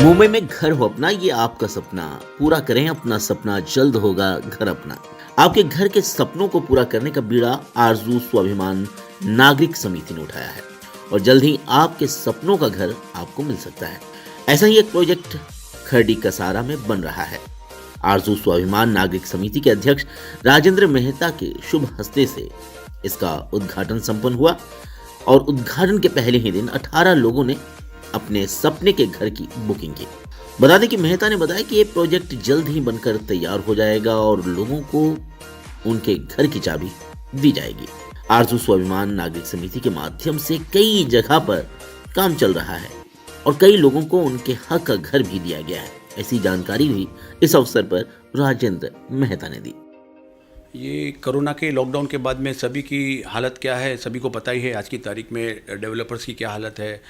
मुंबई में घर हो अपना, ये आपका सपना। पूरा करें अपना सपना, जल्द होगा घर अपना। आपके घर के सपनों को पूरा करने का बीड़ा आरजू स्वाभिमान नागरिक समिति ने उठाया है और जल्द ही आपके सपनों का घर आपको मिल सकता है। ऐसा ही एक प्रोजेक्ट खरडी कसारा में बन रहा है। आरजू स्वाभिमान नागरिक समिति के अध्यक्ष राजेंद्र मेहता के शुभ हस्ते से इसका उद्घाटन संपन्न हुआ और उद्घाटन के पहले ही दिन 18 लोगों ने अपने सपने के घर की बुकिंग की। बता दें कि मेहता ने बताया कि ये प्रोजेक्ट जल्द ही बनकर तैयार हो जाएगा और लोगों को उनके घर की चाबी दी जाएगी। आरजू स्वाभिमान नागरिक समिति के माध्यम से कई जगह पर काम चल रहा है और कई लोगों को उनके हक का घर भी दिया गया है। ऐसी जानकारी भी इस अवसर पर राजेंद्र मेहता ने दी। ये कोरोना के लॉकडाउन के बाद में सभी की हालत क्या है, सभी को पता ही है। आज की तारीख में डेवलपर्स की क्या हालत है,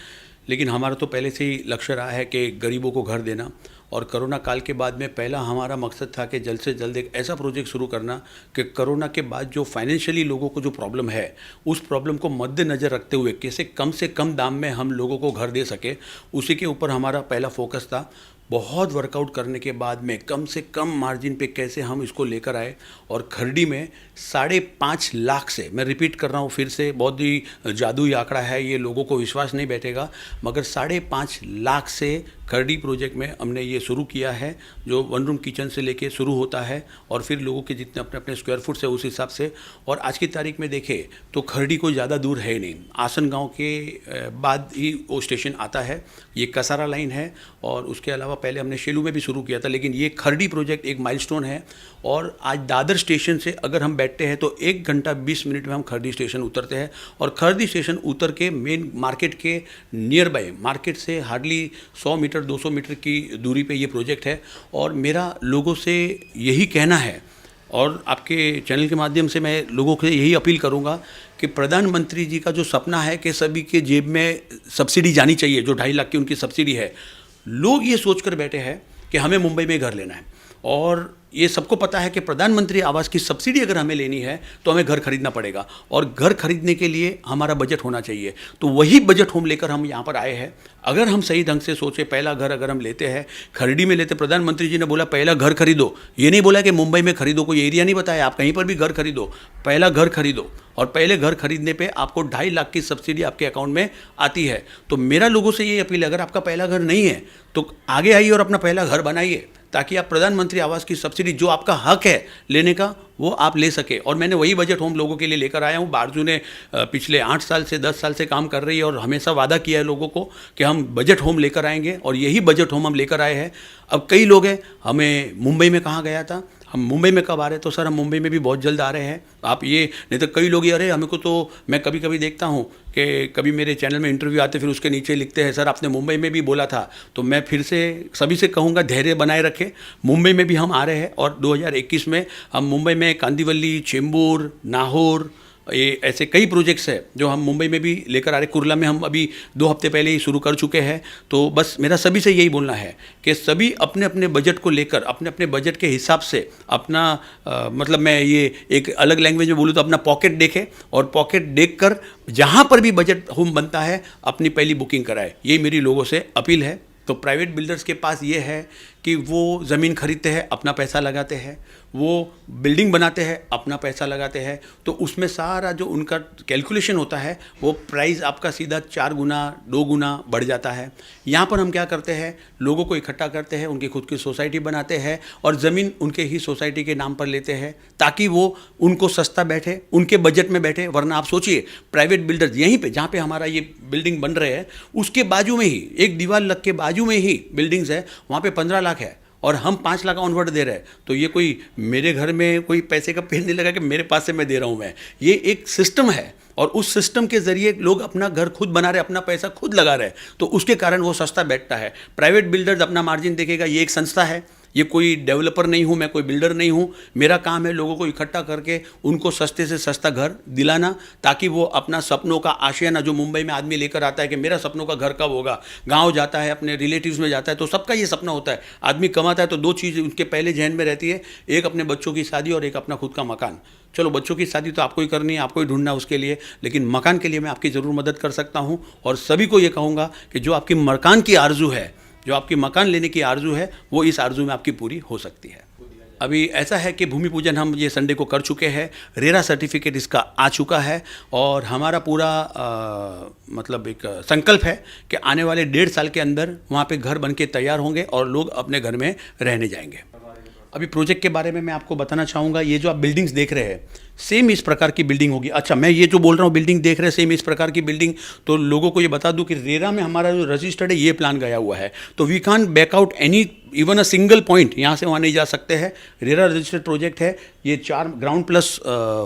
लेकिन हमारा तो पहले से ही लक्ष्य रहा है कि गरीबों को घर देना। और कोरोना काल के बाद में पहला हमारा मकसद था कि जल्द से जल्द एक ऐसा प्रोजेक्ट शुरू करना कि कोरोना के बाद जो फाइनेंशियली लोगों को जो प्रॉब्लम है, उस प्रॉब्लम को मद्देनज़र रखते हुए कैसे कम से कम दाम में हम लोगों को घर दे सके, उसी के ऊपर हमारा पहला फोकस था। बहुत वर्कआउट करने के बाद में कम से कम मार्जिन पे कैसे हम इसको लेकर आए और खरडी में 5.5 लाख से, मैं रिपीट कर रहा हूँ फिर से, बहुत ही जादुई आंकड़ा है ये, लोगों को विश्वास नहीं बैठेगा, मगर 5.5 लाख से खरडी प्रोजेक्ट में हमने ये शुरू किया है, जो 1 रूम किचन से लेके शुरू होता है और फिर लोगों के जितने अपने अपने स्क्वायर फुट से उस हिसाब से। और आज की तारीख में देखें तो खरडी कोई ज़्यादा दूर है नहीं, आसन गांव के बाद ही वो स्टेशन आता है। ये कसारा लाइन है और उसके अलावा पहले हमने शेलू में भी शुरू किया था, लेकिन ये खरडी प्रोजेक्ट एक माइलस्टोन है। और आज दादर स्टेशन से अगर हम बैठते हैं तो 1 घंटा 20 मिनट में हम खरडी स्टेशन उतरते हैं और खरडी स्टेशन उतर के मेन मार्केट के नियर बाय, मार्केट से हार्डली 100 मीटर 200 मीटर की दूरी पे ये प्रोजेक्ट है। और मेरा लोगों से यही कहना है और आपके चैनल के माध्यम से मैं लोगों से यही अपील करूंगा कि प्रधानमंत्री जी का जो सपना है कि सभी के जेब में सब्सिडी जानी चाहिए, जो 2.5 लाख की उनकी सब्सिडी है, लोग ये सोचकर बैठे हैं कि हमें मुंबई में घर लेना है। और ये सबको पता है कि प्रधानमंत्री आवास की सब्सिडी अगर हमें लेनी है तो हमें घर खरीदना पड़ेगा और घर खरीदने के लिए हमारा बजट होना चाहिए। तो वही बजट होम लेकर हम यहाँ पर आए हैं। अगर हम सही ढंग से सोचे, पहला घर अगर हम लेते हैं, खरडी में लेते, प्रधानमंत्री जी ने बोला पहला घर खरीदो, ये नहीं बोला कि मुंबई में खरीदो, कोई एरिया नहीं बताया, आप कहीं पर भी घर खरीदो, पहला घर खरीदो और पहले घर खरीदने पे आपको 2.5 लाख की सब्सिडी आपके अकाउंट में आती है। तो मेरा लोगों से ये अपील है, अगर आपका पहला घर नहीं है तो आगे आइए और अपना पहला घर बनाइए, ताकि आप प्रधानमंत्री आवास की सब्सिडी जो आपका हक है लेने का, वो आप ले सके। और मैंने वही बजट होम लोगों के लिए लेकर आया हूँ। बारजू ने पिछले 8 साल से 10 साल से काम कर रही है और हमेशा वादा किया है लोगों को कि हम बजट होम लेकर आएंगे और यही बजट होम हम लेकर आए हैं। अब कई लोग हैं, हमें मुंबई में कहाँ गया था, हम मुंबई में कब आ रहे हैं, तो सर हम मुंबई में भी बहुत जल्द आ रहे हैं। आप ये नहीं तो कई लोग, अरे हमें को तो, मैं कभी कभी देखता हूँ कि कभी मेरे चैनल में इंटरव्यू आते फिर उसके नीचे लिखते हैं सर आपने मुंबई में भी बोला था। तो मैं फिर से सभी से कहूँगा धैर्य बनाए रखें, मुंबई में भी हम आ रहे हैं और 2021 में हम मुंबई में कांदिवली, चेंबूर, नाहौर, ये ऐसे कई प्रोजेक्ट्स हैं जो हम मुंबई में भी लेकर आ रहे। कुर्ला में हम अभी 2 हफ्ते पहले ही शुरू कर चुके हैं। तो बस मेरा सभी से यही बोलना है कि सभी अपने अपने बजट को लेकर, अपने अपने बजट के हिसाब से अपना मतलब मैं ये एक अलग लैंग्वेज में बोलूँ तो अपना पॉकेट देखें और पॉकेट देखकर जहाँ पर भी बजट होम बनता है अपनी पहली बुकिंग कराए। ये मेरी लोगों से अपील है। तो प्राइवेट बिल्डर्स के पास ये है कि वो ज़मीन खरीदते हैं, अपना पैसा लगाते हैं, वो बिल्डिंग बनाते हैं, अपना पैसा लगाते हैं, तो उसमें सारा जो उनका कैलकुलेशन होता है वो प्राइस आपका सीधा 4 गुना 2 गुना बढ़ जाता है। यहाँ पर हम क्या करते हैं, लोगों को इकट्ठा करते हैं, उनकी खुद की सोसाइटी बनाते हैं और ज़मीन उनके ही सोसाइटी के नाम पर लेते हैं ताकि वो उनको सस्ता बैठे, उनके बजट में बैठे। वरना आप सोचिए प्राइवेट बिल्डर्स यहीं पर, जहाँ पर हमारा ये बिल्डिंग बन रहे हैं, उसके बाजू में ही एक दीवार लग के बाजू में ही बिल्डिंग्स है, वहाँ पर 15 लाख है और हम 5 लाख ऑनवर्ड दे रहे हैं। तो ये कोई मेरे घर में कोई पैसे का पेड़ नहीं लगा कि मेरे पास से मैं दे रहा हूँ। मैं ये एक सिस्टम है और उस सिस्टम के ज़रिए लोग अपना घर खुद बना रहे, अपना पैसा खुद लगा रहे, तो उसके कारण वो सस्ता बैठता है। प्राइवेट बिल्डर्स अपना मार्जिन देखेगा, ये एक संस्था है, ये कोई डेवलपर नहीं हूँ, मैं कोई बिल्डर नहीं हूँ। मेरा काम है लोगों को इकट्ठा करके उनको सस्ते से सस्ता घर दिलाना, ताकि वो अपना सपनों का आशियाना जो मुंबई में आदमी लेकर आता है कि मेरा सपनों का घर कब होगा, गांव जाता है, अपने रिलेटिव्स में जाता है, तो सबका ये सपना होता है। आदमी कमाता है तो 2 चीज़ उसके पहले जहन में रहती है, एक अपने बच्चों की शादी और एक अपना खुद का मकान। चलो बच्चों की शादी तो आपको ही करनी है, आपको ही ढूंढना है उसके लिए, लेकिन मकान के लिए मैं आपकी ज़रूर मदद कर सकता हूँ। और सभी को ये कहूँगा कि जो आपकी मकान की आरजू है, जो आपकी मकान लेने की आरजू है वो इस आरजू में आपकी पूरी हो सकती है। अभी ऐसा है कि भूमि पूजन हम ये संडे को कर चुके हैं, रेरा सर्टिफिकेट इसका आ चुका है और हमारा पूरा मतलब एक संकल्प है कि आने वाले 1.5 साल के अंदर वहाँ पे घर बन के तैयार होंगे और लोग अपने घर में रहने जाएंगे। अभी प्रोजेक्ट के बारे में मैं आपको बताना चाहूँगा, ये जो आप बिल्डिंग्स देख रहे हैं सेम इस प्रकार की बिल्डिंग होगी। अच्छा, मैं ये जो बोल रहा हूँ बिल्डिंग देख रहे हैं सेम इस प्रकार की बिल्डिंग, तो लोगों को ये बता दूं कि रेरा में हमारा जो रजिस्टर्ड है ये प्लान गया हुआ है, तो we can't back out any even a single point, यहाँ से वहाँ नहीं जा सकते हैं। रेरा रजिस्टर्ड प्रोजेक्ट है, ये 4 ग्राउंड प्लस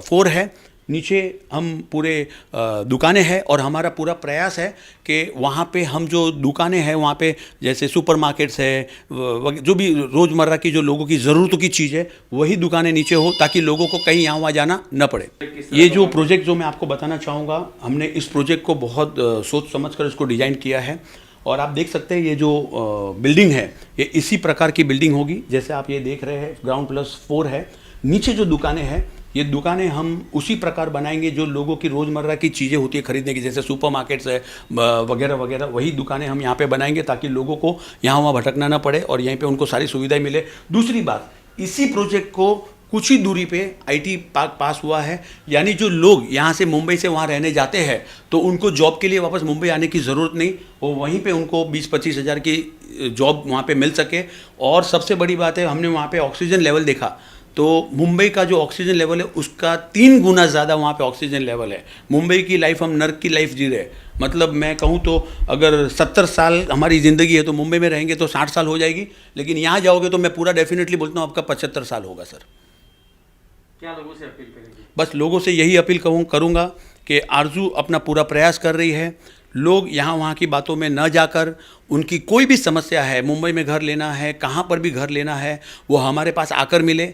4 है, नीचे हम पूरे दुकानें हैं और हमारा पूरा प्रयास है कि वहाँ पे हम जो दुकानें हैं वहाँ पे जैसे सुपरमार्केट्स है, जो भी रोज़मर्रा की जो लोगों की ज़रूरतों की चीज़ है वही दुकानें नीचे हो, ताकि लोगों को कहीं यहाँ वहाँ जाना न पड़े। ये जो प्रोजेक्ट जो मैं आपको बताना चाहूँगा, हमने इस प्रोजेक्ट को बहुत सोच समझ कर इसको डिज़ाइन किया है और आप देख सकते हैं ये जो बिल्डिंग है ये इसी प्रकार की बिल्डिंग होगी जैसे आप ये देख रहे हैं, ग्राउंड प्लस 4 है। नीचे जो दुकानें हैं ये दुकानें हम उसी प्रकार बनाएंगे जो लोगों की रोज़मर्रा की चीज़ें होती है खरीदने की, जैसे सुपरमार्केट्स है वगैरह वगैरह, वही दुकानें हम यहाँ पे बनाएंगे ताकि लोगों को यहाँ वहाँ भटकना ना पड़े और यहीं पे उनको सारी सुविधाएं मिले। दूसरी बात, इसी प्रोजेक्ट को कुछ ही दूरी पे IT पार्क पास हुआ है, यानी जो लोग यहाँ से मुंबई से वहाँ रहने जाते हैं तो उनको जॉब के लिए वापस मुंबई आने की ज़रूरत नहीं, वो वहीं पे उनको 20-25 हज़ार की जॉब वहाँ पे मिल सके। और सबसे बड़ी बात है, हमने वहाँ पे ऑक्सीजन लेवल देखा तो मुंबई का जो ऑक्सीजन लेवल है उसका 3 गुना ज़्यादा वहाँ पे ऑक्सीजन लेवल है। मुंबई की लाइफ हम नर्क की लाइफ जी रहे हैं, मतलब मैं कहूँ तो अगर 70 साल हमारी ज़िंदगी है तो मुंबई में रहेंगे तो 60 साल हो जाएगी, लेकिन यहाँ जाओगे तो मैं पूरा डेफिनेटली बोलता हूँ आपका 75 साल होगा। सर क्या लोगों से अपील करेंगे? बस लोगों से यही अपील करूँगा कि आरजू अपना पूरा प्रयास कर रही है, लोग यहाँ वहाँ की बातों में न जाकर उनकी कोई भी समस्या है, मुंबई में घर लेना है, कहाँ पर भी घर लेना है, वो हमारे पास आकर मिले।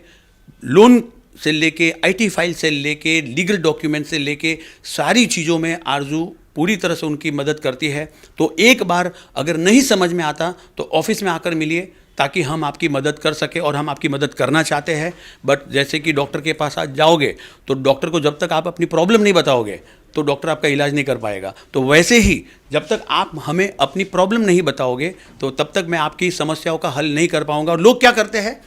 लोन से लेके IT फाइल से लेके लीगल डॉक्यूमेंट से लेके सारी चीज़ों में आरजू पूरी तरह से उनकी मदद करती है। तो एक बार अगर नहीं समझ में आता तो ऑफिस में आकर मिलिए ताकि हम आपकी मदद कर सके और हम आपकी मदद करना चाहते हैं। बट जैसे कि डॉक्टर के पास आज जाओगे तो डॉक्टर को जब तक आप अपनी प्रॉब्लम नहीं बताओगे तो डॉक्टर आपका इलाज नहीं कर पाएगा, तो वैसे ही जब तक आप हमें अपनी प्रॉब्लम नहीं बताओगे तो तब तक मैं आपकी समस्याओं का हल नहीं कर पाऊँगा। और लोग क्या करते हैं,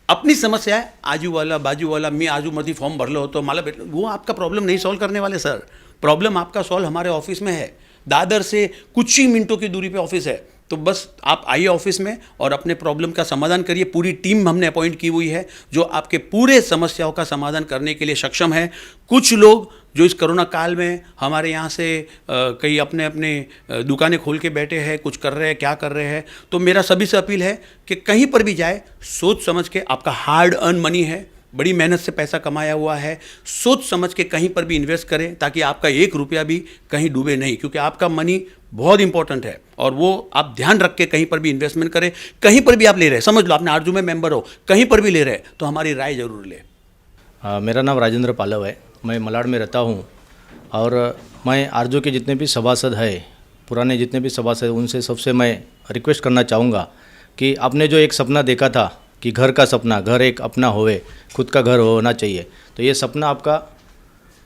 अपनी समस्या है आजू वाला बाजू वाला, मी आजू मधी फॉर्म भर लो तो माला बैठ, वो आपका प्रॉब्लम नहीं सॉल्व करने वाले। सर प्रॉब्लम आपका सॉल्व हमारे ऑफिस में है, दादर से कुछ ही मिनटों की दूरी पे ऑफिस है, तो बस आप आइए ऑफिस में और अपने प्रॉब्लम का समाधान करिए। पूरी टीम हमने अपॉइंट की हुई है जो आपके पूरे समस्याओं का समाधान करने के लिए सक्षम है। कुछ लोग जो इस कोरोना काल में हमारे यहाँ से कई अपने अपने दुकानें खोल के बैठे हैं, कुछ कर रहे हैं, क्या कर रहे हैं, तो मेरा सभी से अपील है कि कहीं पर भी जाए सोच समझ के, आपका हार्ड अर्न मनी है, बड़ी मेहनत से पैसा कमाया हुआ है, सोच समझ के कहीं पर भी इन्वेस्ट करें ताकि आपका 1 रुपया भी कहीं डूबे नहीं, क्योंकि आपका मनी बहुत इंपॉर्टेंट है और वो आप ध्यान रख के कहीं पर भी इन्वेस्टमेंट करें। कहीं पर भी आप ले रहे हैं, समझ लो आपने आरजू में मेंबर हो, कहीं पर भी ले रहे हैं तो हमारी राय जरूर ले। मेरा नाम राजेंद्र पालव है, मैं मलाड में रहता हूँ और मैं आरजू के जितने भी सभासद हैं, पुराने जितने भी सभासद हैं, उनसे सबसे मैं रिक्वेस्ट करना चाहूँगा कि आपने जो एक सपना देखा था कि घर का सपना, घर एक अपना होवे, खुद का घर होना चाहिए, तो ये सपना आपका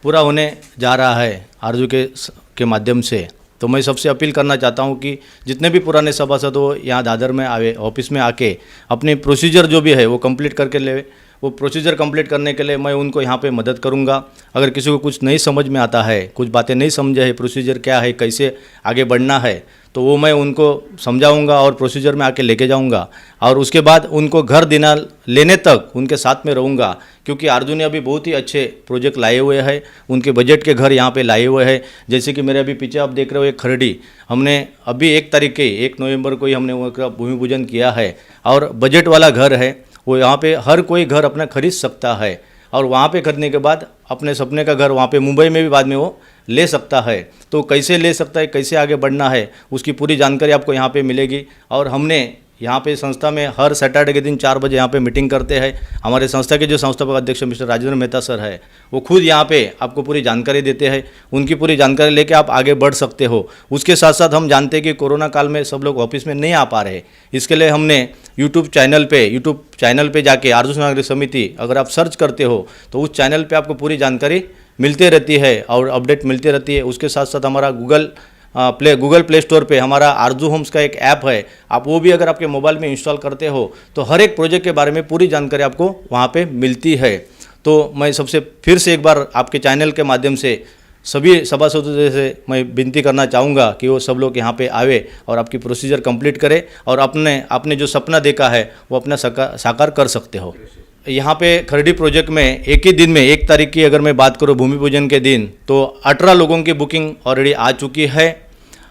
पूरा होने जा रहा है आरजू के माध्यम से। तो मैं सबसे अपील करना चाहता हूँ कि जितने भी पुराने सभासद हो यहाँ दादर में आवे, ऑफिस में आके अपने प्रोसीजर जो भी है वो कंप्लीट करके ले। वो प्रोसीजर कंप्लीट करने के लिए मैं उनको यहाँ पे मदद करूँगा। अगर किसी को कुछ नहीं समझ में आता है, कुछ बातें नहीं समझे है, प्रोसीजर क्या है, कैसे आगे बढ़ना है, तो वो मैं उनको समझाऊंगा और प्रोसीजर में आके लेके जाऊंगा और उसके बाद उनको घर देना लेने तक उनके साथ में रहूंगा। क्योंकि आरजू ने अभी बहुत ही अच्छे प्रोजेक्ट लाए हुए हैं, उनके बजट के घर यहाँ पे लाए हुए हैं। जैसे कि मेरे अभी पीछे आप देख रहे हो एक खरड़ी, हमने अभी 1 नवंबर को ही हमने उनका भूमि पूजन किया है और बजट वाला घर है, वो यहाँ पे हर कोई घर अपना खरीद सकता है और वहाँ पे खरीदने के बाद अपने सपने का घर वहाँ पे मुंबई में भी बाद में वो ले सकता है। तो कैसे ले सकता है, कैसे आगे बढ़ना है, उसकी पूरी जानकारी आपको यहाँ पे मिलेगी। और हमने यहाँ पे संस्था में हर सैटरडे के दिन 4 बजे यहाँ पे मीटिंग करते हैं। हमारे संस्था के जो संस्थापक अध्यक्ष मिस्टर राजेंद्र मेहता सर है, वो खुद यहाँ पे आपको पूरी जानकारी देते हैं। उनकी पूरी जानकारी लेके आप आगे बढ़ सकते हो। उसके साथ साथ हम जानते हैं कि कोरोना काल में सब लोग ऑफिस में नहीं आ पा रहे, इसके लिए हमने यूट्यूब चैनल पे जाके आरजू नागरिक समिति अगर आप सर्च करते हो तो उस चैनल पर आपको पूरी जानकारी मिलती रहती है और अपडेट मिलती रहती है। उसके साथ साथ हमारा गूगल गूगल प्ले स्टोर पे हमारा आरजू होम्स का एक ऐप है, आप वो भी अगर आपके मोबाइल में इंस्टॉल करते हो तो हर एक प्रोजेक्ट के बारे में पूरी जानकारी आपको वहाँ पे मिलती है। तो मैं सबसे फिर से एक बार आपके चैनल के माध्यम से सभी सभासदों से मैं विनती करना चाहूँगा कि वो सब लोग यहाँ पे आवे और आपकी प्रोसीजर कंप्लीट करें और आपने जो सपना देखा है वो अपना साकार कर सकते हो। यहाँ पे खरडी प्रोजेक्ट में एक ही दिन में 1 तारीख की अगर मैं बात करूँ भूमि पूजन के दिन, तो 18 लोगों की बुकिंग ऑलरेडी आ चुकी है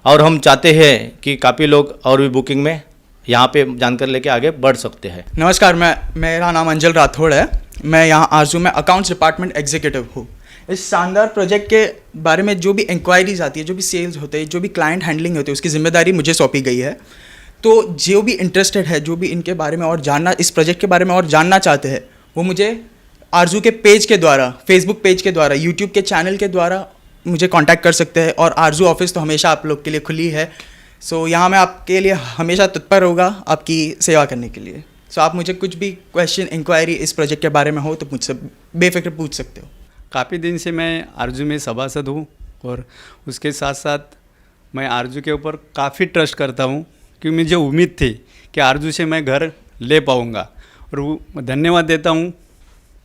और हम चाहते हैं कि काफ़ी लोग और भी बुकिंग में यहाँ पे जानकारी लेके आगे बढ़ सकते हैं। नमस्कार, मेरा नाम अंजल राठौड़ है। मैं यहाँ आरजू में अकाउंट्स डिपार्टमेंट एग्जीक्यूटिव हूँ। इस शानदार प्रोजेक्ट के बारे में जो भी इंक्वायरीज आती है, जो भी सेल्स होते हैं, जो भी क्लाइंट हैंडलिंग होती है, उसकी जिम्मेदारी मुझे सौंपी गई है। तो जो भी इंटरेस्टेड है, जो भी इनके बारे में और जानना, इस प्रोजेक्ट के बारे में और जानना चाहते हैं, वो मुझे आरजू के पेज के द्वारा, फेसबुक पेज के द्वारा, यूट्यूब के चैनल के द्वारा मुझे कांटेक्ट कर सकते हैं। और आरजू ऑफिस तो हमेशा आप लोग के लिए खुली है। सो यहाँ मैं आपके लिए हमेशा तत्पर होगा आपकी सेवा करने के लिए। सो आप मुझे कुछ भी क्वेश्चन, इंक्वायरी इस प्रोजेक्ट के बारे में हो तो मुझसे बेफिक्र पूछ सकते हो। काफ़ी दिन से मैं आरजू में सभासद हूँ और उसके साथ साथ मैं आरजू के ऊपर काफ़ी ट्रस्ट करता हूँ, क्योंकि मुझे उम्मीद थी कि आरजू से मैं घर ले पाऊँगा। और वो धन्यवाद देता हूँ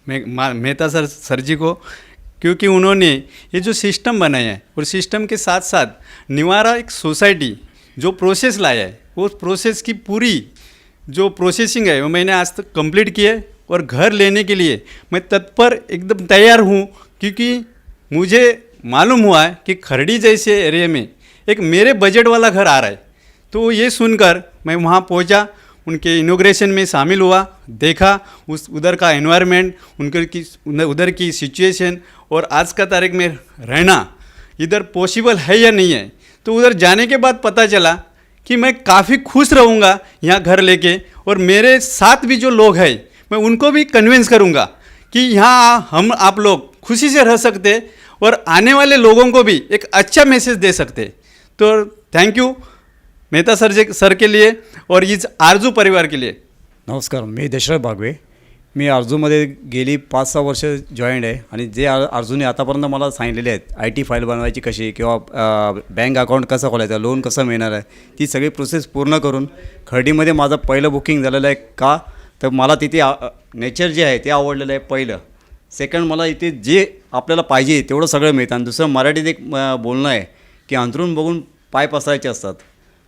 मैं मेहता सर जी को, क्योंकि उन्होंने ये जो सिस्टम बनाया है और सिस्टम के साथ साथ निवारा एक सोसाइटी जो प्रोसेस लाया है, वो प्रोसेस की पूरी जो प्रोसेसिंग है वो मैंने आज तक कंप्लीट की है। और घर लेने के लिए मैं तत्पर एकदम तैयार हूँ, क्योंकि मुझे मालूम हुआ है कि खरड़ी जैसे एरिया में एक मेरे बजट वाला घर आ रहा है। तो ये सुनकर मैं वहाँ पहुँचा, उनके इनॉग्रेशन में शामिल हुआ, देखा उधर का एनवायरनमेंट, उधर की सिचुएशन और आज का तारीख में रहना इधर पॉसिबल है या नहीं है। तो उधर जाने के बाद पता चला कि मैं काफ़ी खुश रहूँगा यहाँ घर लेके, और मेरे साथ भी जो लोग हैं मैं उनको भी कन्विंस करूँगा कि यहाँ हम आप लोग खुशी से रह सकते और आने वाले लोगों को भी एक अच्छा मैसेज दे सकते। तो थैंक यू मेहता सर के लिए और इस आरजू परिवार के लिए। नमस्कार, मी दशरथ बागवे. मी आरजूमध्ये गेली 5-6 वर्ष जॉईंड आहे आणि जे आरजूने आतापर्यंत मला सांगितलेले आहेत, IT फाईल बनवायची कशी किंवा बँक अकाउंट कसं खोलायचं, लोन कसं मिळणार आहे, ती सगळी प्रोसेस पूर्ण करून खर्डीमध्ये माझं पहिलं बुकिंग झालेलं आहे. का तर मला तिथे नेचर जे आहे ते आवडलेलं आहे पहिलं. सेकंड, मला इथे जे आपल्याला पाहिजे तेवढं सगळं मिळतं. आणि दुसरं मराठीत एक बोलणं आहे की अंथरूण बघून पाय पसरायचे असतात.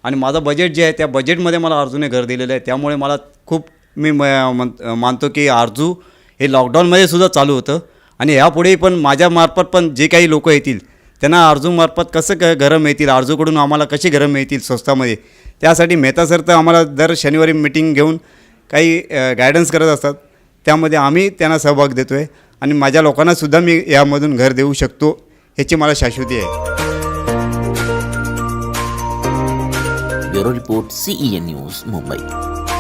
आणि माझं बजेट जे आहे त्या बजेटमध्ये मला आरजूने घर दिलेलं आहे. त्यामुळे मला खूप मी मानतो की आरजू हे लॉकडाऊनमध्ये सुद्धा चालू होतं आणि यापुढे पण माझ्यामार्फत पण जे काही लोक येतील त्यांना आरजूमार्फत कसं घरं मिळतील, आरजूकडून आम्हाला कशी घरं मिळतील स्वस्तामध्ये, त्यासाठी मेहता सर तर आम्हाला दर शनिवारी मीटिंग घेऊन काही गायडन्स करत असतात. त्यामध्ये आम्ही त्यांना सहभाग देतो आहे आणि माझ्या लोकांनासुद्धा मी यामधून घर देऊ शकतो ह्याची मला शाश्वती आहे. Bureau report CEN news Mumbai.